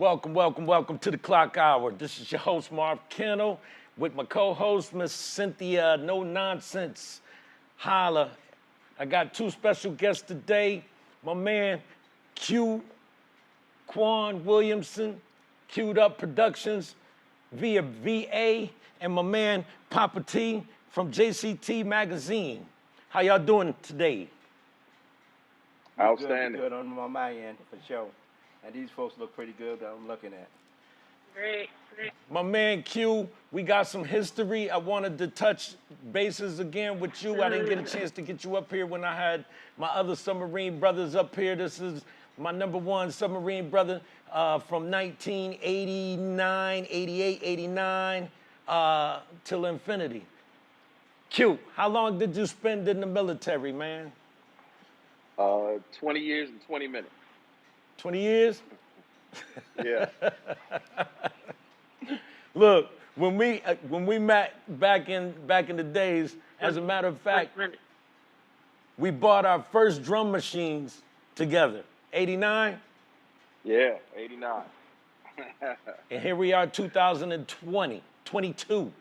Welcome, welcome, welcome to the Clock Hour. This is your host, Marv Kinnel, with my co-host, Miss Cynthia No Nonsense Holla. I got two special guests today. My man, Quan Williamson, Quedupproductions via VA, and my man, Popppa T from JCTtv magazine. How y'all doing today? Outstanding. Good on my end, for sure. And these folks look pretty good that I'm looking at. Great. My man Q, we got some history. I wanted to touch bases again with you. I didn't get a chance to get you up here when I had my other submarine brothers up here. This is my number one submarine brother from 1989, 88, 89 till infinity. Q, how long did you spend in the military, man? 20 years and 20 minutes. 20 years? Yeah. Look, when we met back in the days, as a matter of fact, we bought our first drum machines together. 89? Yeah, 89. And here we are, 2022.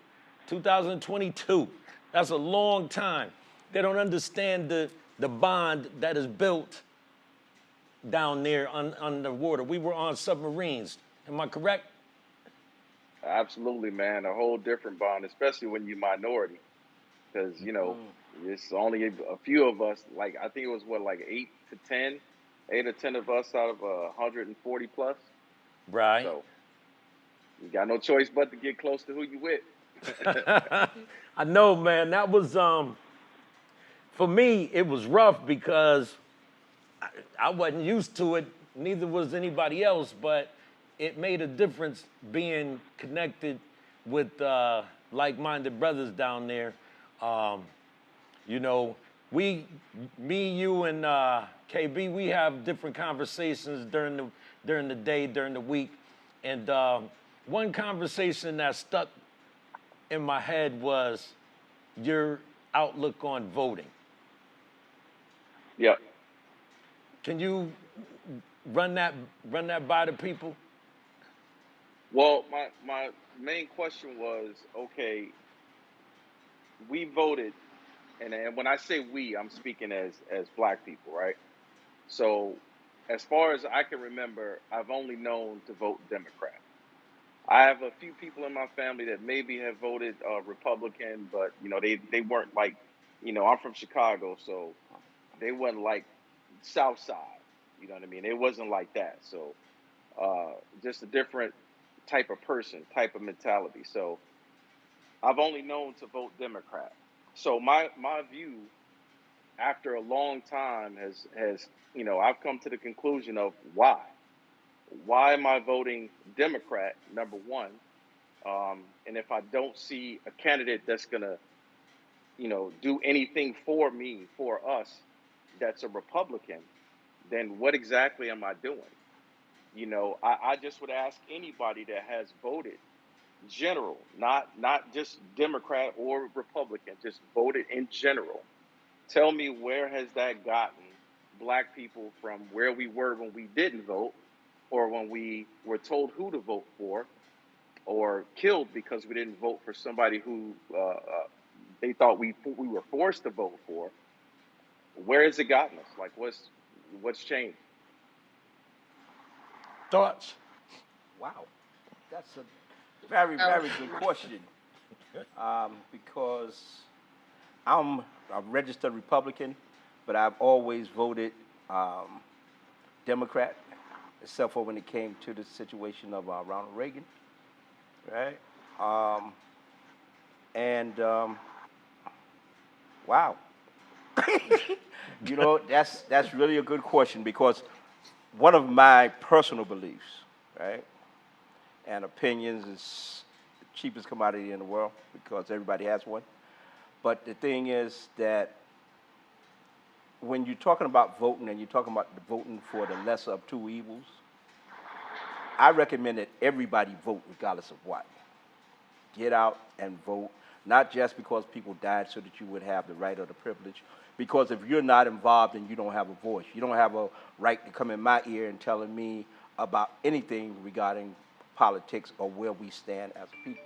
That's a long time. They don't understand the bond that is built down there underwater. We were on submarines. Am I correct? Absolutely, man. A whole different bond, especially when you're minority. Because, it's only a few of us. Like, I think it was, 8 or 10 of us out of 140 plus. Right. So, you got no choice but to get close to who you with. I know, man. That was, for me, it was rough because I wasn't used to it, neither was anybody else, but it made a difference being connected with like-minded brothers down there. Me, you, and KB, we have different conversations during the day, during the week, and one conversation that stuck in my head was your outlook on voting. Yep. Can you run that by the people? Well, my main question was, okay, we voted, and when I say we, I'm speaking as black people, right? So as far as I can remember, I've only known to vote Democrat. I have a few people in my family that maybe have voted Republican, but, they weren't like, I'm from Chicago, so they wasn't like South Side. You know what I mean? It wasn't like that. So just a different type of person, type of mentality. So I've only known to vote Democrat. So my view after a long time has I've come to the conclusion of why. Why am I voting Democrat, number one? And if I don't see a candidate that's going to, do anything for me, for us, that's a Republican, then what exactly am I doing? I just would ask anybody that has voted, general, not just Democrat or Republican, just voted in general. Tell me, where has that gotten black people from where we were when we didn't vote, or when we were told who to vote for, or killed because we didn't vote for somebody who they thought we were forced to vote for? Where has it gotten us? Like, what's changed? Thoughts? Wow. That's a very, very good question. Because I'm a registered Republican, but I've always voted Democrat, except for when it came to the situation of Ronald Reagan, right? Wow. That's really a good question, because one of my personal beliefs, right, and opinions is the cheapest commodity in the world because everybody has one. But the thing is that when you're talking about voting and you're talking about voting for the lesser of two evils, I recommend that everybody vote regardless of what. Get out and vote, not just because people died so that you would have the right or the privilege. Because if you're not involved, then you don't have a voice. You don't have a right to come in my ear and telling me about anything regarding politics or where we stand as a people.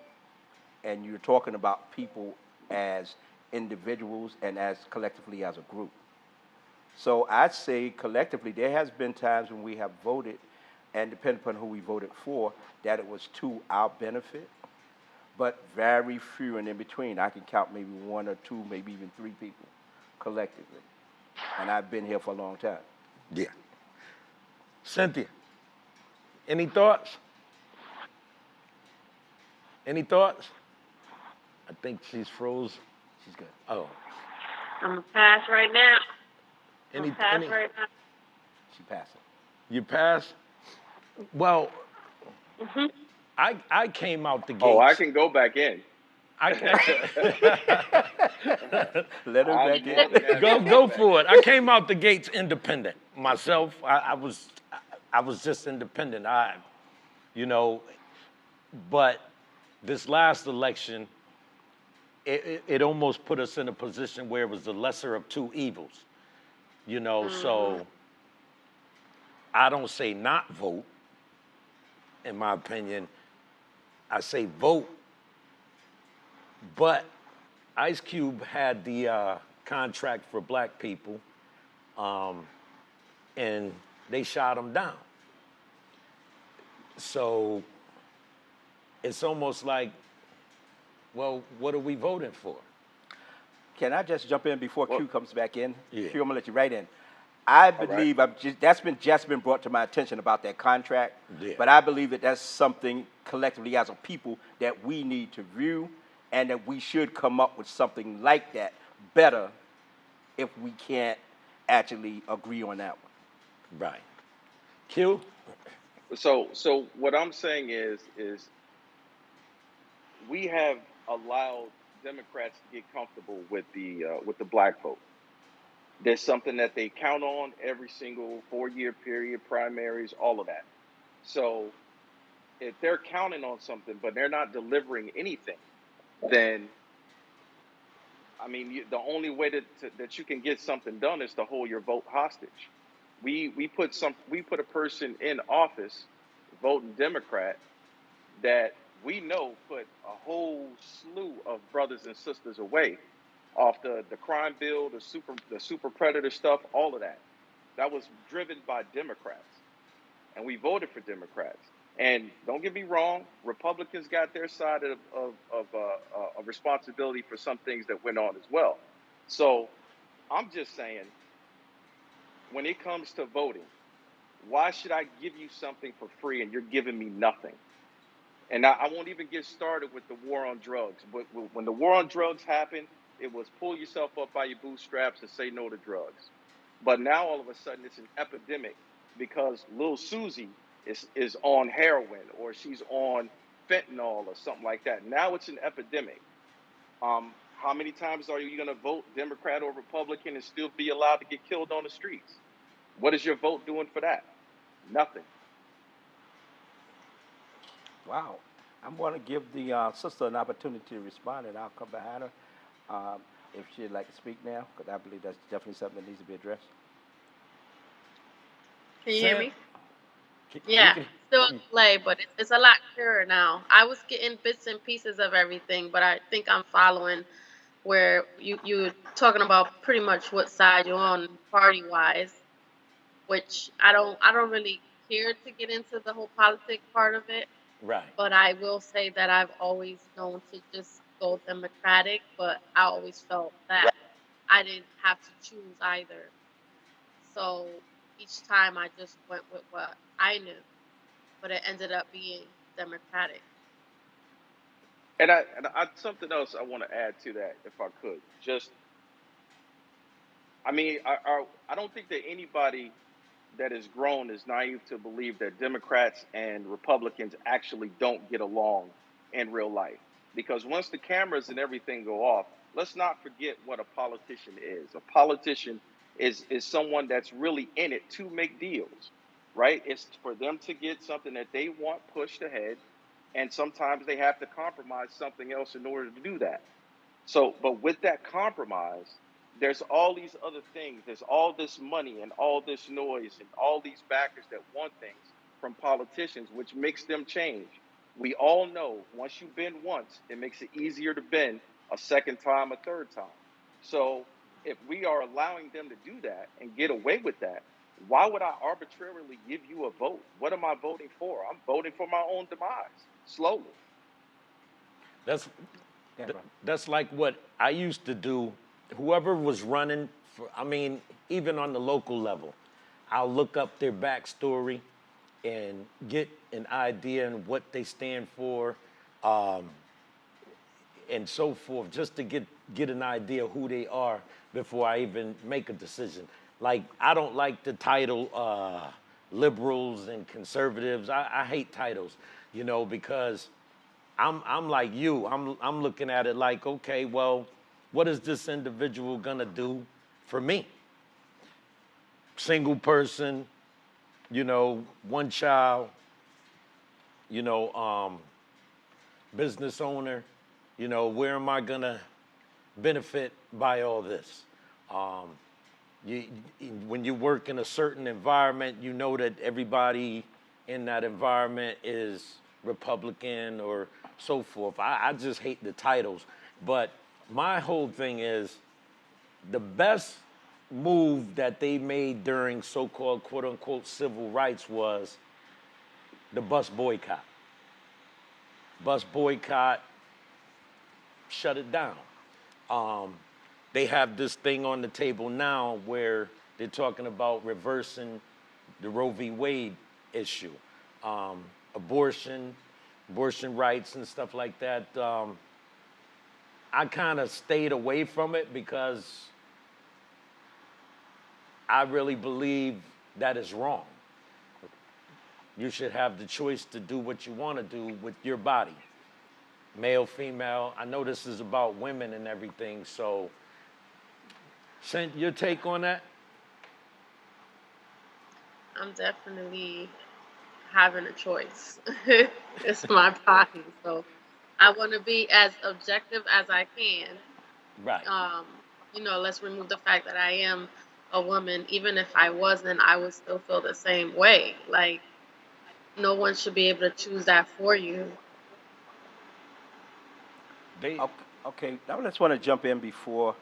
And you're talking about people as individuals and as collectively as a group. So I'd say collectively, there has been times when we have voted, and depending upon who we voted for, that it was to our benefit, but very few and in between. I can count maybe one or two, maybe even three people collectively. And I've been here for a long time. Yeah. Cynthia, any thoughts? Any thoughts? I think she's froze. She's good. Oh. I'm gonna pass right now. Any, Pass any, right now. She passed it. you pass? Well, Mhm. I came out the gates. Oh, I can go back in. I Let her back more than in. happy go to go back for it. I came out the gates independent myself. I was just independent. But this last election, it almost put us in a position where it was the lesser of two evils. So I don't say not vote. In my opinion, I say vote. But Ice Cube had the contract for black people, and they shot him down. So it's almost like, well, what are we voting for? Can I just jump in before Well, Q comes back in? Yeah. Q, I'm gonna let you right in. I right. believe that's been brought to my attention about that contract. Yeah. But I believe that that's something collectively as a people that we need to view, and that we should come up with something like that better if we can't actually agree on that one. Right. Q? So what I'm saying is we have allowed Democrats to get comfortable with the black vote. There's something that they count on every single 4-year period, primaries, all of that. So if they're counting on something, but they're not delivering anything, then I mean, the only way that you can get something done is to hold your vote hostage. We put a person in office, voting Democrat, that we know put a whole slew of brothers and sisters away off the crime bill, the super predator stuff, all of that. That was driven by Democrats, and we voted for Democrats. And don't get me wrong, Republicans got their side of responsibility for some things that went on as well. So I'm just saying, when it comes to voting, why should I give you something for free and you're giving me nothing? And I won't even get started with the war on drugs. But when the war on drugs happened, it was pull yourself up by your bootstraps and say no to drugs. But now all of a sudden it's an epidemic because Lil Susie is on heroin or she's on fentanyl or something like that. Now it's an epidemic. How many times are you going to vote Democrat or Republican and still be allowed to get killed on the streets? What is your vote doing for that? Nothing. Wow. I'm going to give the sister an opportunity to respond, and I'll come behind her if she'd like to speak now, because I believe that's definitely something that needs to be addressed. Can you hear me? You Yeah, can- still a delay, but it's a lot clearer now. I was getting bits and pieces of everything, but I think I'm following where you're talking about pretty much what side you're on party wise, which I don't really care to get into the whole politics part of it. Right. But I will say that I've always known to just go Democratic, but I always felt that I didn't have to choose either. So each time I just went with what I knew, but it ended up being Democratic. And I something else I want to add to that, if I could. Just, I mean, I don't think that anybody that is grown is naive to believe that Democrats and Republicans actually don't get along in real life. Because once the cameras and everything go off, let's not forget what a politician is. A politician is someone that's really in it to make deals, right? It's for them to get something that they want pushed ahead, and sometimes they have to compromise something else in order to do that. So, but with that compromise, there's all these other things. There's all this money and all this noise and all these backers that want things from politicians, which makes them change. We all know once you bend once, it makes it easier to bend a second time, a third time. So if we are allowing them to do that and get away with that, why would I arbitrarily give you a vote? What am I voting for? I'm voting for my own demise slowly. That's Yeah, th- bro. that's like what I used to do. Whoever was running for, I mean, even on the local level, I'll look up their backstory and get an idea on what they stand for, um, and so forth, just to get an idea who they are before I even make a decision. Like I don't like the title liberals and conservatives. I hate titles, because I'm like you. I'm looking at it like, okay, well, what is this individual gonna do for me? Single person, one child, you know, um, business owner, where am I gonna benefit by all this? Um, you, when you work in a certain environment, you know that everybody in that environment is Republican or so forth. I just hate the titles. But my whole thing is the best move that they made during so-called quote unquote civil rights was the bus boycott. Bus boycott shut it down. Um, they have this thing on the table now where they're talking about reversing the Roe v. Wade issue, um, abortion, abortion rights and stuff like that. I kind of stayed away from it because I really believe that is wrong. You should have the choice to do what you want to do with your body. Male, female. I know this is about women and everything, so Sent, your take on that? I'm definitely having a choice. It's my body, so I want to be as objective as I can. Right. Um, let's remove the fact that I am a woman. Even if I wasn't, I would still feel the same way. Like, no one should be able to choose that for you. They Okay, okay. Now I just want to jump in before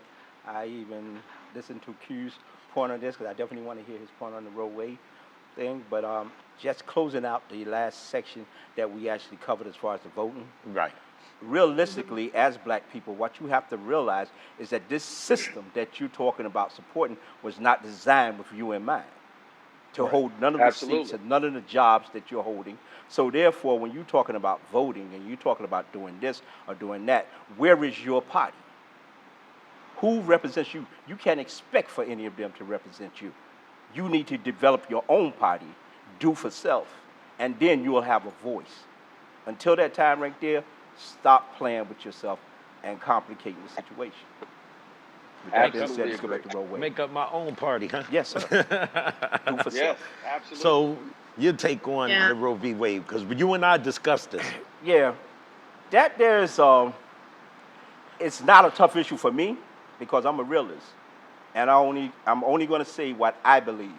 I even listen to Q's point on this, because I definitely want to hear his point on the roadway thing. But just closing out the last section that we actually covered as far as the voting. right. Realistically, as black people, what you have to realize is that this system that you're talking about supporting was not designed with you in mind to Right. hold none of the seats Absolutely. and none of the jobs that you're holding. So therefore, when you're talking about voting and you're talking about doing this or doing that, where is your party? Who represents you? You can't expect for any of them to represent you. You need to develop your own party, do for self, and then you will have a voice. Until that time right there, stop playing with yourself and complicating the situation. With that being said, Absolutely let's go back agree. to roadway. Make up my own party, huh? Yes, sir. Do for Yes, self. absolutely. So your take on Yeah. the Roe v. Wade, because you and I discussed this. Yeah, that there's it's not a tough issue for me because I'm a realist, and I'm only going to say what I believe.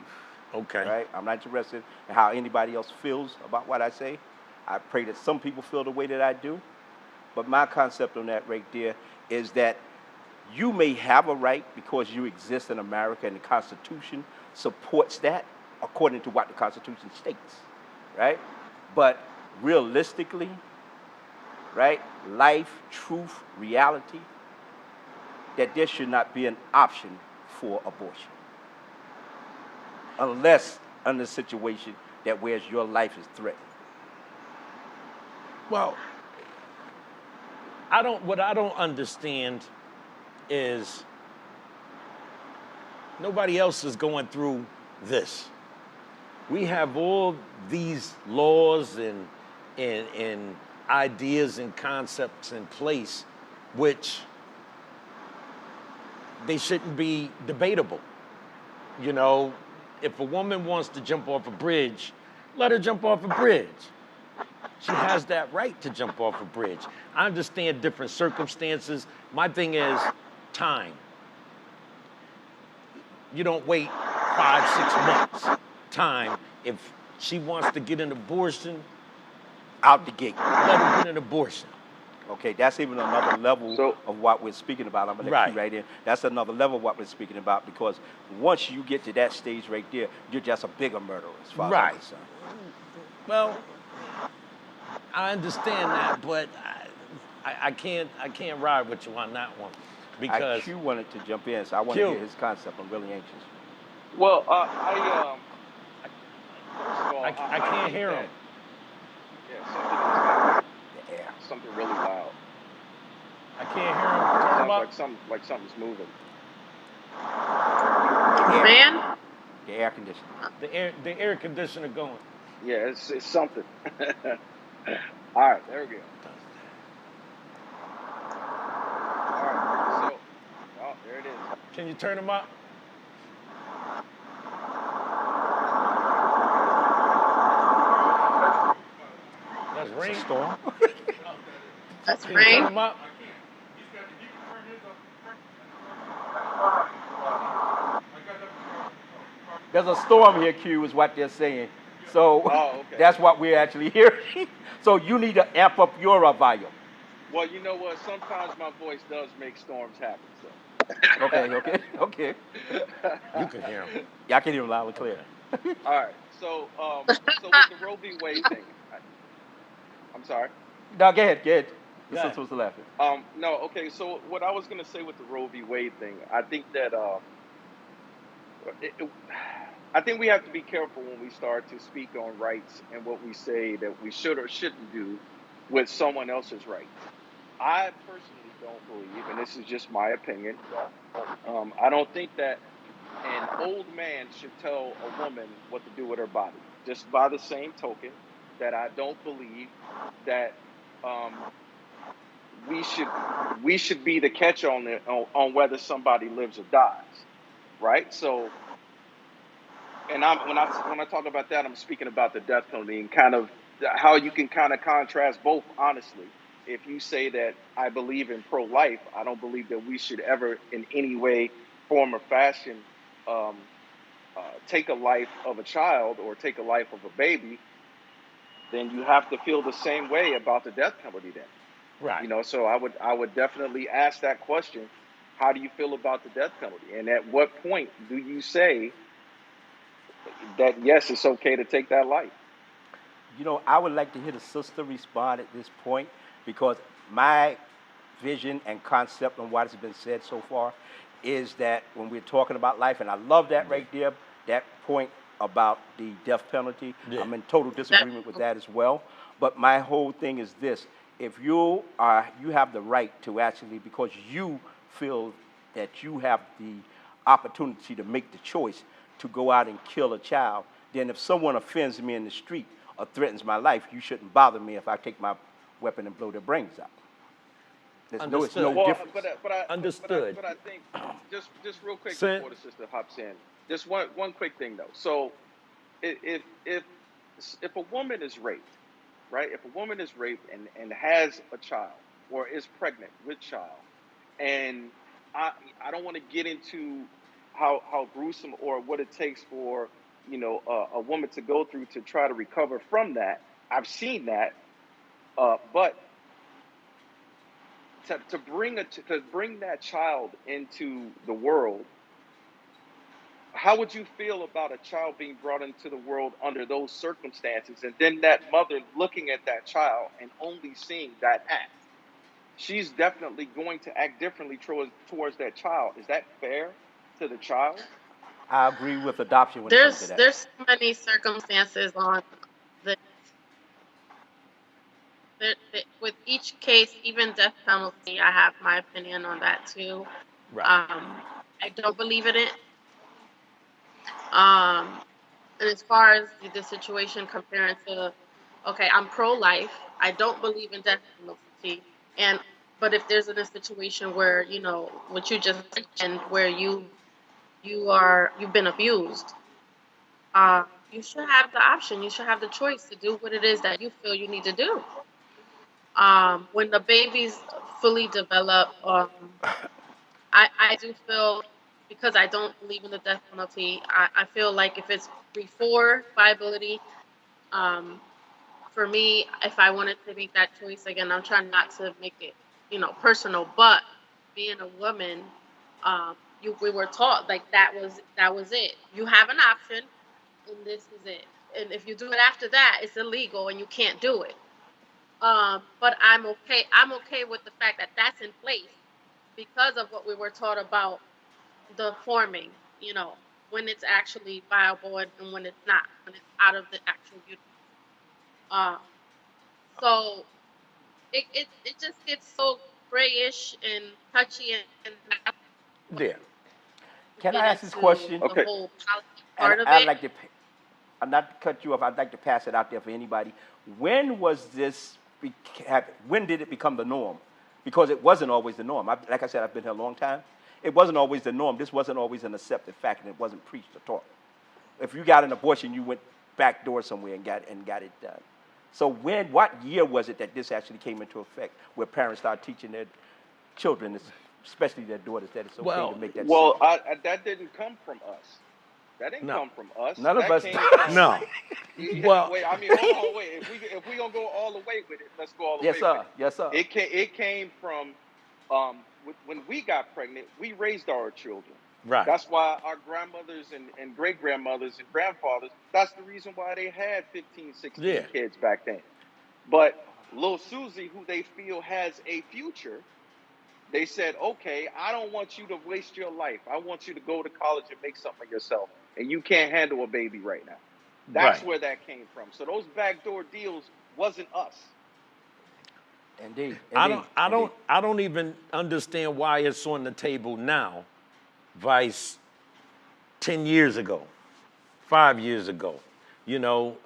Okay. Right? I'm not interested in how anybody else feels about what I say. I pray that some people feel the way that I do, but my concept on that right there is that you may have a right because you exist in America and the Constitution supports that according to what the Constitution states, right? But realistically, right, life, truth, reality, that there should not be an option for abortion unless under a situation that where your life is threatened. Well, what I don't understand is nobody else is going through this. We have all these laws and ideas and concepts in place, which they shouldn't be debatable. You know, if a woman wants to jump off a bridge, let her jump off a bridge. She has that right to jump off a bridge. I understand different circumstances. My thing is time. You don't wait 5, 6 months time. If she wants to get an abortion, Out the gate. let her get an abortion. Okay, that's even another level So- of what we're speaking about. I'm gonna let you right in. That's another level of what we're speaking about, because once you get to that stage right there, you're just a bigger murderer as far as I'm Right. concerned. Well, I understand that, but I can't ride with you on that one because Q wanted to jump in, so I want Q. to hear his concept. I'm really anxious. Well, first of all, I can't think hear that- him. Yeah, The air. something really loud. I can't hear him. Turn him Sounds up. like something's moving. The air. Man, The air conditioning. The air conditioner going. Yeah, it's something. All right, there we go. All right, so, oh, there it is. Can you turn him up? That's It's rain. a storm. that's Can you turn rain. him up? There's a storm here, Q, is what they're saying. So Oh, okay. that's what we're actually hearing. So you need to amp up your volume. Well, you know what? Sometimes my voice does make storms happen. So. Okay. You can hear him. Yeah, I can hear him loud and clear. All right. So with the Roe v. Wade thing, I'm sorry. No, go ahead. The Go ahead. sister was laughing. No. Okay. So what I was gonna say with the Roe v. Wade thing, I think that I think we have to be careful when we start to speak on rights and what we say that we should or shouldn't do with someone else's rights. I personally don't believe, and this is just my opinion, I don't think that an old man should tell a woman what to do with her body. Just by the same token, that I don't believe that we should be the catch on whether somebody lives or dies, right? So, and when I talk about that, I'm speaking about the death penalty and kind of how you can kind of contrast both. Honestly, if you say that I believe in pro-life, I don't believe that we should ever, in any way, form, or fashion, take a life of a child or take a life of a baby. Then you have to feel the same way about the death penalty. Then, Right. you know. So I would definitely ask that question: how do you feel about the death penalty? And at what point do you say that yes, it's okay to take that life? You know, I would like to hear the sister respond at this point, because my vision and concept on what has been said so far is that when we're talking about life, and I love that right there, that point about the death penalty, Yeah. I'm in total disagreement with that as well. But my whole thing is this: if you have the right to actually, because you feel that you have the opportunity to make the choice to go out and kill a child, then if someone offends me in the street or threatens my life, you shouldn't bother me if I take my weapon and blow their brains out. It's no Understood. Well, difference. Understood. But I think just real quick Sin- before the sister hops in, just one quick thing though. So if a woman is raped, right? If a woman is raped and has a child or is pregnant with child, and I don't want to get into how gruesome or what it takes for a woman to go through to try to recover from that. I've seen that, but to bring that child into the world, how would you feel about a child being brought into the world under those circumstances, and then that mother looking at that child and only seeing that act? She's definitely going to act differently towards that child. Is that fair to the child? I agree with adoption when it comes to that. There's so many circumstances on this. With each case, even death penalty, I have my opinion on that too. Right. I don't believe in it. And as far as the situation comparing to, okay, I'm pro-life. I don't believe in death penalty, but if there's a situation where what you just mentioned, where you've been abused, you should have the option. You should have the choice to do what it is that you feel you need to do. When the baby's fully developed, I do feel because I don't believe in the death penalty. I feel like if it's before viability, for me, if I wanted to make that choice again, I'm trying not to make it, personal. But being a woman, we were taught like that was it. You have an option, and this is it. And if you do it after that, it's illegal and you can't do it. But I'm okay. I'm okay with the fact that that's in place because of what we were taught about the forming. When it's actually viable and when it's not, when it's out of the actual uterus. Uh, so it just gets so grayish and touchy, and that's what Yeah. we Can get I ask this into question? the Okay. whole policy And part of I'd it. like to, I'm not to cut you off. I'd like to pass it out there for anybody. When was this? When did it become the norm? Because it wasn't always the norm. Like I said, I've been here a long time. It wasn't always the norm. This wasn't always an accepted fact, and it wasn't preached or taught. If you got an abortion, you went back door somewhere and got it done. So what year was it that this actually came into effect, where parents started teaching their children, especially their daughters, that it's okay Well, to make that Well, decision? that didn't come from us. That didn't No. come from us. None of That us. came from. No. Well, Wait, I mean, hold on, wait. If we gonna go all the way with it, let's go all the Yes, way with sir. it. Yes, sir. It came from when we got pregnant, we raised our children. right. That's why our grandmothers and great grandmothers and grandfathers, that's the reason why they had 15, 16 Yeah. kids back then. But Lil Susie, who they feel has a future, they said, okay, I don't want you to waste your life. I want you to go to college and make something of yourself. And you can't handle a baby right now. That's Right. where that came from. So those backdoor deals wasn't us. Indeed. I don't even understand why it's on the table now, vice 10 years ago, 5 years ago. You know,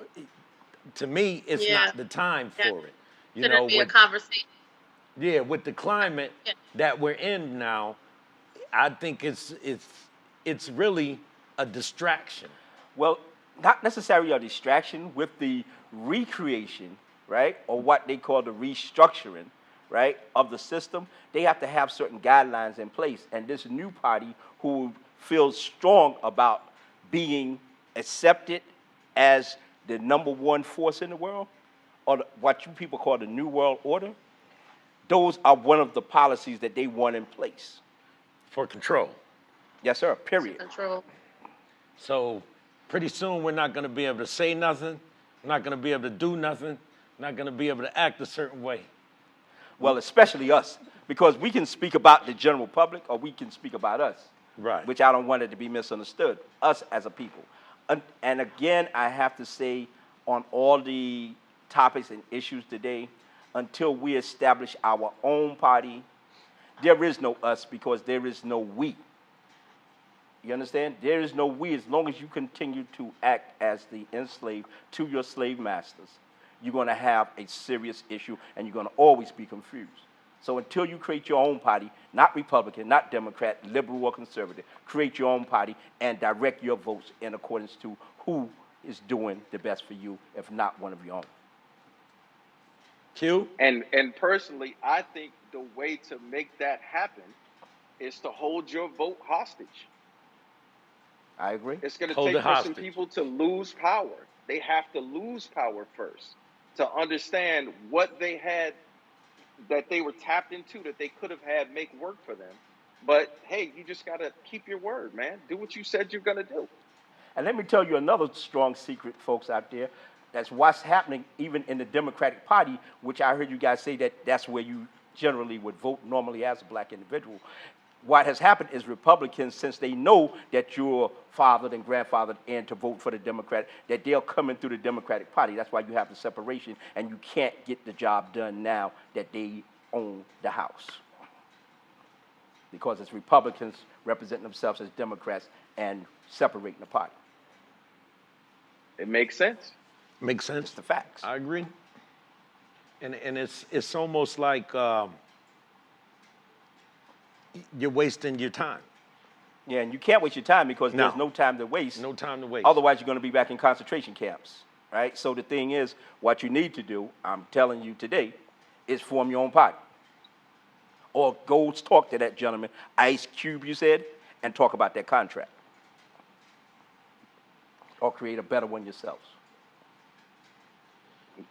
to me, it's Yeah, not the time yeah. for it. Shouldn't be a conversation. With the climate Yeah. that we're in now, I think it's really a distraction. Well, not necessarily a distraction with the recreation, right, or what they call the restructuring, right, of the system. They have to have certain guidelines in place. And this new party who feels strong about being accepted as the number one force in the world, or what you people call the New World Order, those are one of the policies that they want in place. For control. Yes, sir, period. Control. So pretty soon we're not going to be able to say nothing, not going to be able to do nothing, not going to be able to act a certain way. Well, especially us, because we can speak about the general public or we can speak about us, Right. which I don't want it to be misunderstood, us as a people. And again, I have to say on all the topics and issues today, until we establish our own party, there is no us because there is no we. You understand? There is no we as long as you continue to act as the enslaved to your slave masters. You're going to have a serious issue and you're going to always be confused. So until you create your own party, not Republican, not Democrat, liberal or conservative, create your own party and direct your votes in accordance to who is doing the best for you, if not one of your own. Q? And personally, I think the way to make that happen is to hold your vote hostage. I agree. It's going to Hold take it for some hostage. people to lose power. They have to lose power first to understand what they had, that they were tapped into, that they could have had make work for them. But hey, you just got to keep your word, man. Do what you said you're going to do. And let me tell you another strong secret, folks out there. That's what's happening even in the Democratic Party, which I heard you guys say that that's where you generally would vote normally as a black individual. What has happened is Republicans, since they know that you're fathered and grandfathered in to vote for the Democrat, that they'll come in through the Democratic Party. That's why you have the separation, and you can't get the job done now that they own the House. Because it's Republicans representing themselves as Democrats and separating the party. It makes sense. Makes sense. It's the facts. I agree. And it's almost like you're wasting your time. Yeah, and you can't waste your time because No. there's no time to waste. No time to waste. Otherwise, you're going to be back in concentration camps, right? So the thing is, what you need to do, I'm telling you today, is form your own party. Or go talk to that gentleman, Ice Cube, you said, and talk about that contract, or create a better one yourselves.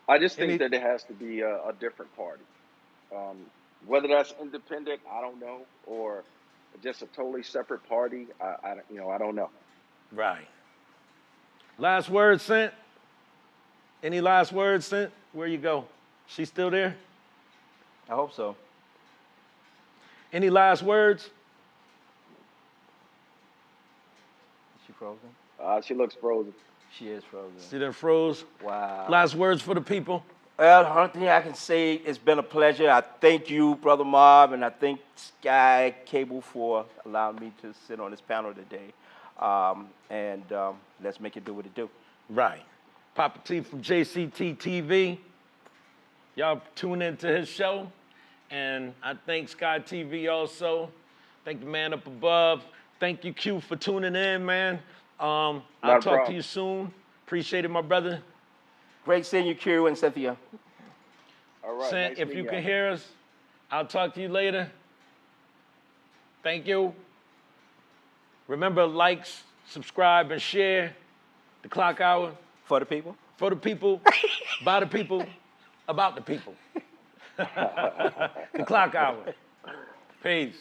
I just think that it has to be a different party. Whether that's independent, I don't know, or just a totally separate party, I don't know. Right. Last word, Sent? Any last words, Sent? Where you go? She still there? I hope so. Any last words? Is she frozen? She looks frozen. She is frozen. See that froze? Wow. Last words for the people? Well, the only thing I can say, it's been a pleasure. I thank you, Brother Marv, and I thank Sky Cable for allowing me to sit on this panel today. Let's make it do what it do. Right. Popppa T from JCTtv. Y'all tune into his show. And I thank Sky TV also. Thank the man up above. Thank you, Q, for tuning in, man. I'll talk to you soon. Appreciate it, my brother. Great seeing you, Q and Cynthia. All right. Sent, if you can hear us, I'll talk to you later. Thank you. Remember, like, subscribe, and share the Klock Hour. For the people? For the people, by the people, about the people. The Klock Hour. Peace.